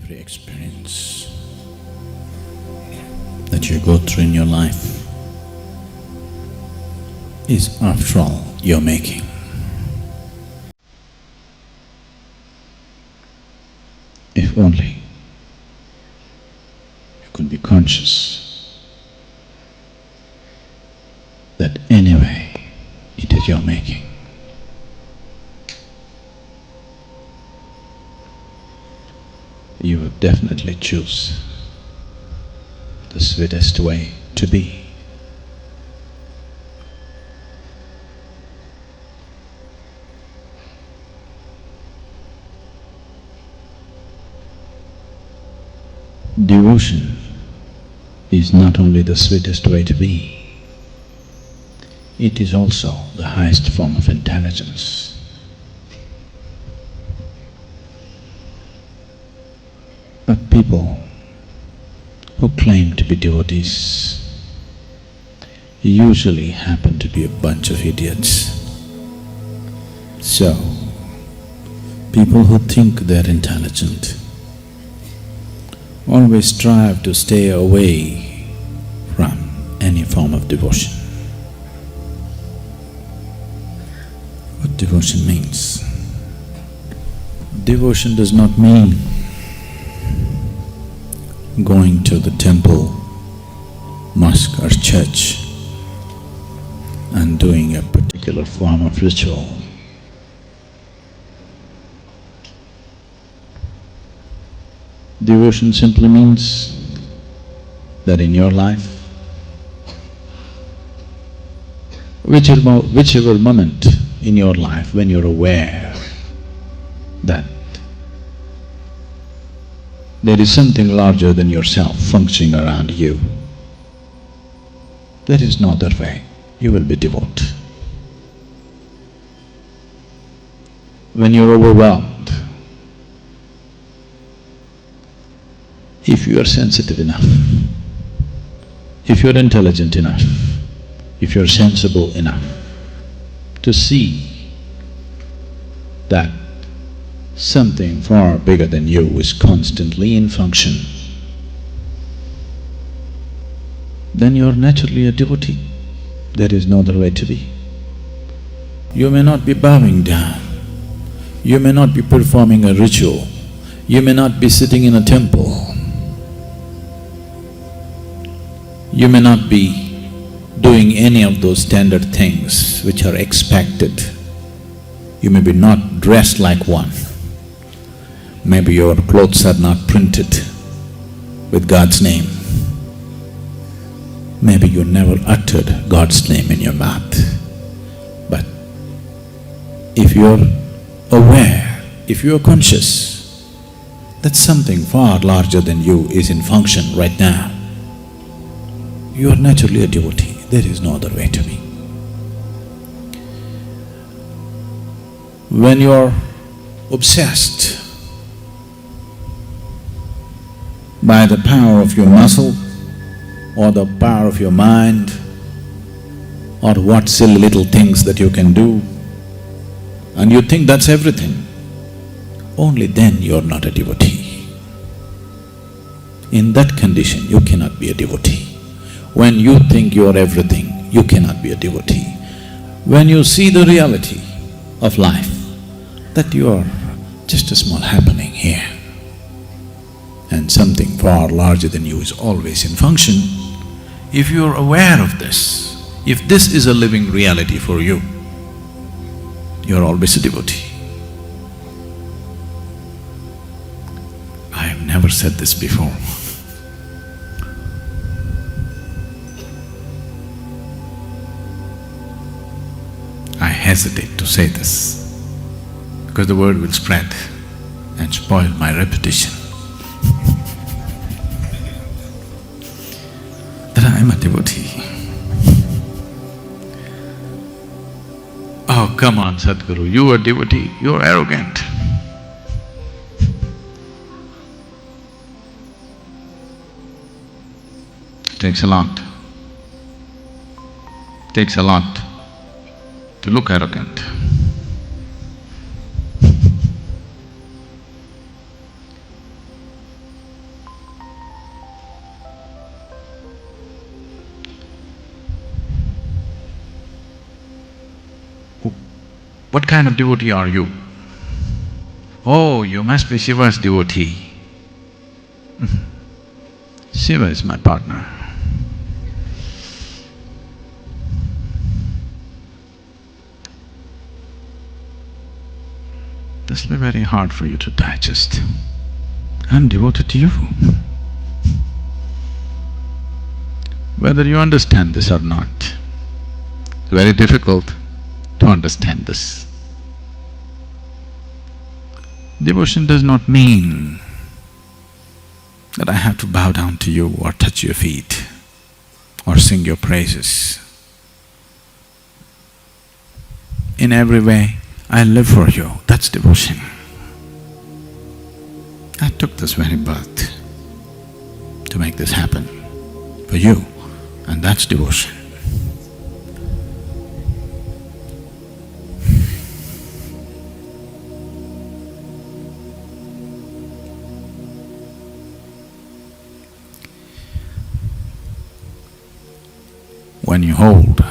every experience that you go through in your life is, after all, your making. If only you could be conscious that anyway it is your making. You would definitely choose the sweetest way to be. Devotion is not only the sweetest way to be, it is also the highest form of intelligence. But people who claim to be devotees usually happen to be a bunch of idiots. So, people who think they're intelligent always strive to stay away from any form of devotion. What devotion means? Devotion does not mean going to the temple, mosque or church and doing a particular form of ritual. Devotion simply means that in your life, whichever moment in your life when you're aware that there is something larger than yourself functioning around you, there is no other way, you will be devout. When you're overwhelmed, if you are sensitive enough, if you're intelligent enough, if you're sensible enough to see that something far bigger than you is constantly in function, then you're naturally a devotee. There is no other way to be. You may not be bowing down, you may not be performing a ritual, you may not be sitting in a temple, you may not be doing any of those standard things which are expected. You may be not dressed like one. Maybe your clothes are not printed with God's name. Maybe you never uttered God's name in your mouth. But if you're aware, if you're conscious that something far larger than you is in function right now, you are naturally a devotee. There is no other way to be. When you're obsessed by the power of your muscle or the power of your mind or what silly little things that you can do, and you think that's everything, only then you're not a devotee. In that condition, you cannot be a devotee. When you think you're everything, you cannot be a devotee. When you see the reality of life, that you're just a small happening here, and something far larger than you is always in function, if you're aware of this, if this is a living reality for you, you're always a devotee. I have never said this before. I hesitate to say this because the word will spread and spoil my reputation that I am a devotee. Oh, come on, Sadhguru, you are a devotee, you're arrogant. Takes a lot to look arrogant. What kind of devotee are you? Oh, you must be Shiva's devotee. Shiva is my partner. This will be very hard for you to digest. I'm devoted to you. Whether you understand this or not, it's very difficult to understand this. Devotion does not mean that I have to bow down to you or touch your feet or sing your praises. In every way, I live for you, that's devotion. I took this very birth to make this happen for you, and that's devotion. When you hold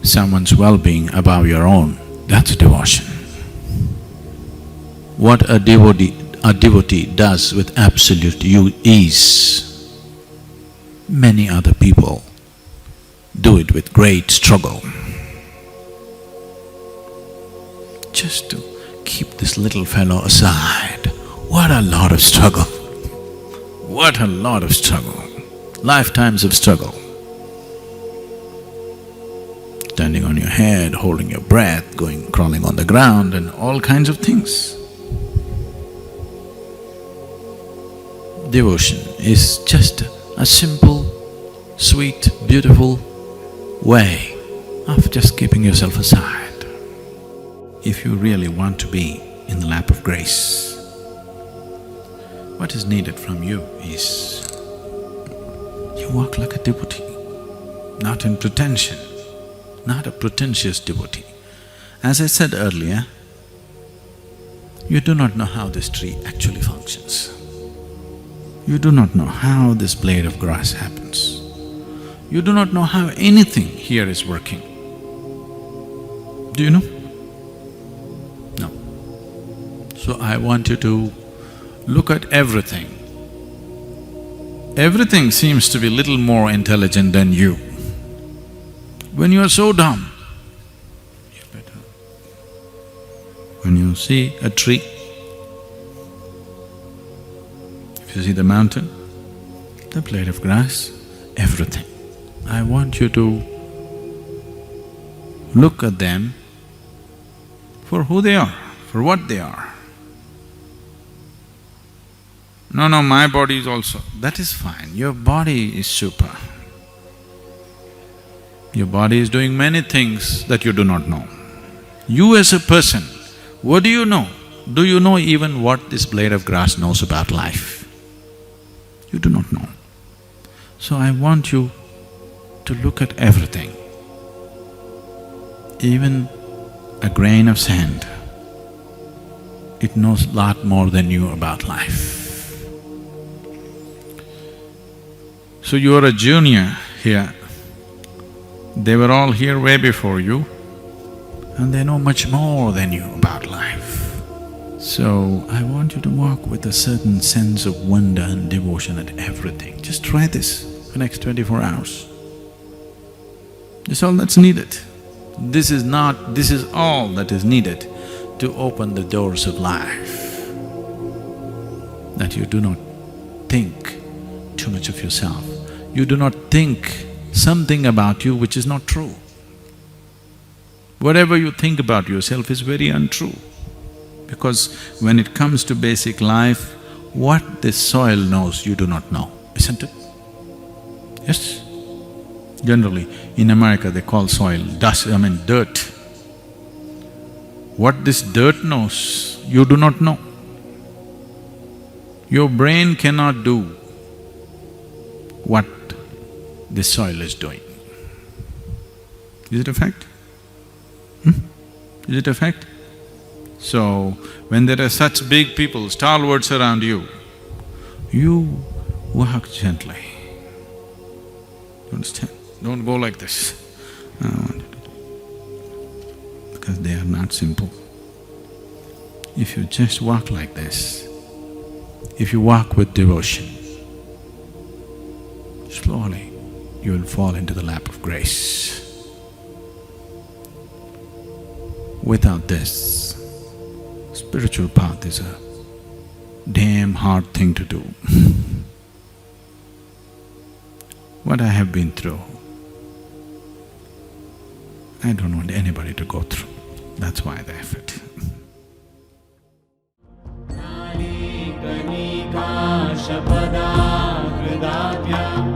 someone's well-being above your own, that's devotion. What a devotee does with absolute ease, many other people do it with great struggle. Just to keep this little fellow aside, what a lot of struggle! What a lot of struggle! Lifetimes of struggle. Standing on your head, holding your breath, crawling on the ground and all kinds of things. Devotion is just a simple, sweet, beautiful way of just keeping yourself aside. If you really want to be in the lap of grace, what is needed from you is you walk like a devotee, not in pretension, not a pretentious devotee. As I said earlier, you do not know how this tree actually functions. You do not know how this blade of grass happens. You do not know how anything here is working. Do you know? No. So I want you to look at everything. Everything seems to be little more intelligent than you. When you are so dumb, you better… When you see a tree, if you see the mountain, the blade of grass, everything, I want you to look at them for who they are, for what they are. No, my body is also… that is fine, your body is super. Your body is doing many things that you do not know. You as a person, what do you know? Do you know even what this blade of grass knows about life? You do not know. So I want you to look at everything. Even a grain of sand, it knows a lot more than you about life. So you are a junior here. They were all here way before you, and they know much more than you about life. So I want you to walk with a certain sense of wonder and devotion at everything. Just try this for the next 24 hours. That's all that's needed. This is all that is needed to open the doors of life. That you do not think too much of yourself. You do not think something about you which is not true. Whatever you think about yourself is very untrue, because when it comes to basic life, what this soil knows you do not know, isn't it? Yes? Generally, in America they call soil dirt. What this dirt knows, you do not know. Your brain cannot do what this soil is doing. Is it a fact? Is it a fact? So, when there are such big people, stalwarts around you, you walk gently. Understand? Don't go like this. I don't want it. Because they are not simple. If you just walk like this, if you walk with devotion, slowly you will fall into the lap of grace. Without this, spiritual path is a damn hard thing to do. What I have been through, I don't want anybody to go through. That's why the effort. Shapadagradavyam